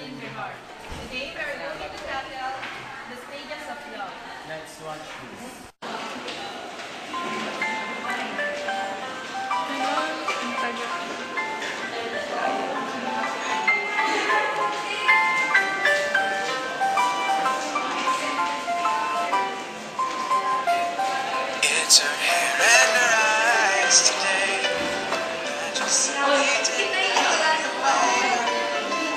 in my heart. Today we are going to tackle the stages of love. Let's watch this. It's her hair and her eyes today. I just need to get away.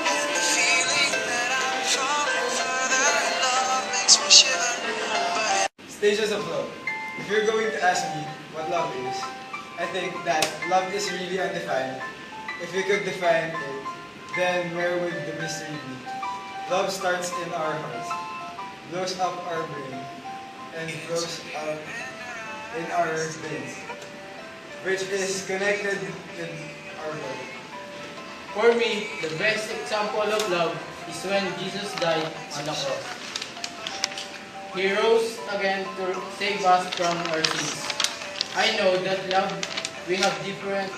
And the feeling that I'm falling further in love makes me shiver. But Stages of love. If you're going to ask me what love is, I think that love is really undefined. If we could define it, then where would the mystery be? Love starts in our hearts, blows up our brain, and flows out in our veins, which is connected with our body. For me, the best example of love is when Jesus died on the cross. He rose again to save us from our sins. I know that love, we have different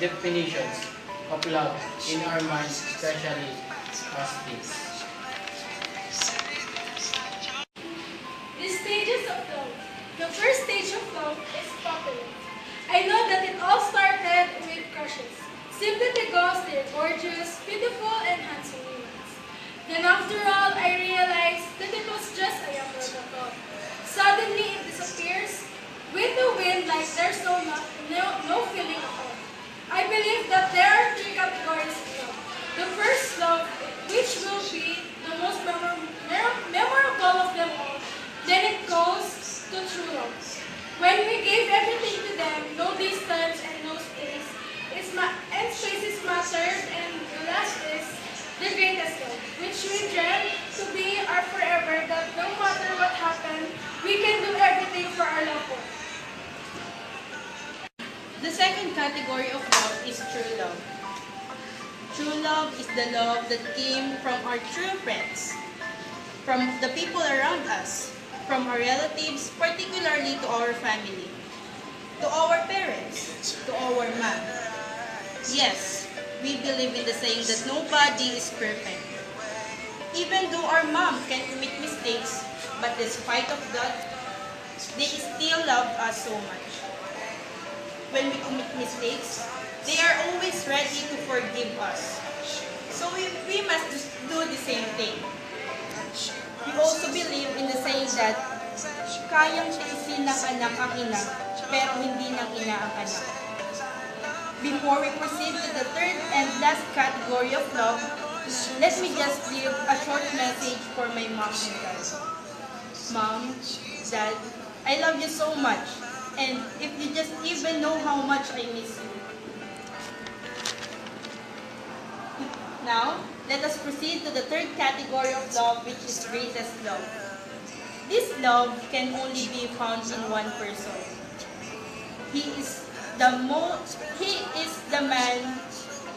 definitions of love in our minds, especially as kids. The stages of love. The first stage of love is puppy love. I know that it all started with crushes, simply because they're gorgeous, beautiful, and handsome women. Then after all, I realized that it was just a young word of love. Suddenly it disappears with the wind like there's no feeling at all. I believe that there are three categories of love. The first love, which will be the most memorable of them all. Then it goes to true love. When we gave everything to them, no distance and no space, and spaces mattered, and the last is the greatest love, which we dream to be our forever, that no matter what happened, we can do everything for our loved ones. The second category of love is true love. True love is the love that came from our true friends, from the people around us, from our relatives, particularly to our family, to our parents, to our mom. Yes, we believe in the saying that nobody is perfect. Even though our mom can commit mistakes, but despite of that, they still love us so much. When we commit mistakes, they are always ready to forgive us. So we must just do the same thing. We also believe in the saying that kayang tiisin ng anak ang ina, pero hindi ng ina ang anak. Before we proceed to the third and last category of love, let me just give a short message for my mom and dad. Mom, Dad, I love you so much. And if you just even know how much I miss you. Now, let us proceed to the third category of love, which is greatest love. This love can only be found in one person. He is the man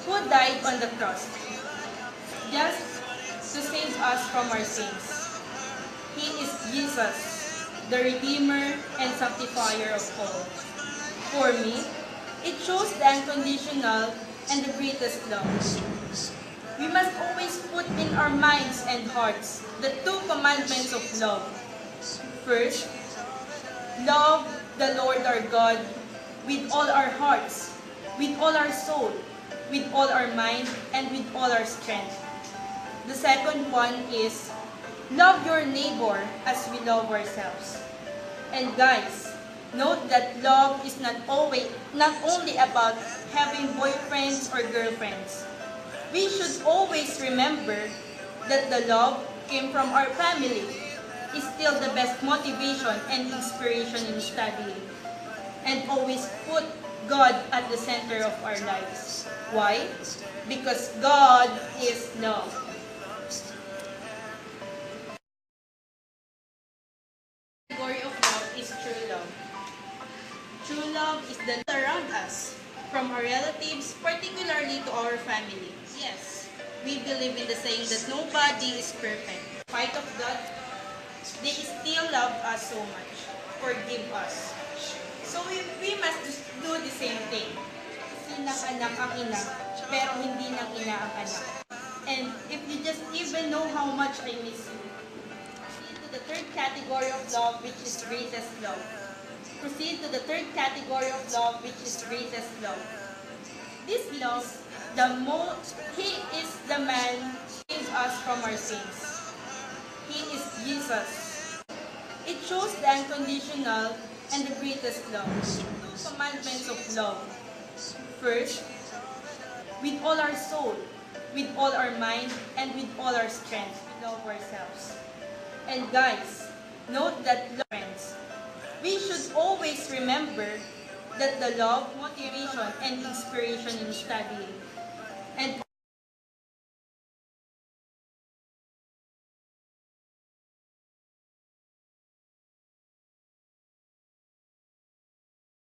who died on the cross, just to save us from our sins. He is Jesus, the Redeemer and Sanctifier of all. For me, it shows the unconditional and the greatest love. We must always put in our minds and hearts the two commandments of love. First, love the Lord our God with all our hearts, with all our soul, with all our mind, and with all our strength. The second one is love your neighbor as we love ourselves. And guys, note that love is not only about having boyfriends or girlfriends. We should always remember that the love came from our family is still the best motivation and inspiration in studying. And always put God at the center of our lives. Why? Because God is love. The category of love is true love. True love is the love around us, from our relatives, particularly to our family. Yes, we believe in the saying that nobody is perfect. In spite of that, they still love us so much, forgive us. So we must just do the same thing. Kasi ng anak ang ina, pero hindi ng ina ang anak. And if you just even know how much I miss you. Proceed to the third category of love, which is greatest love. Proceed to the third category of love, which is greatest love. This love, He is the man who saves us from our sins. He is Jesus. It shows the unconditional and the greatest love. Two commandments of love. First, with all our soul, with all our mind, and with all our strength, we love ourselves. And guys, note that friends, we should always remember that the love, motivation, and inspiration in studying and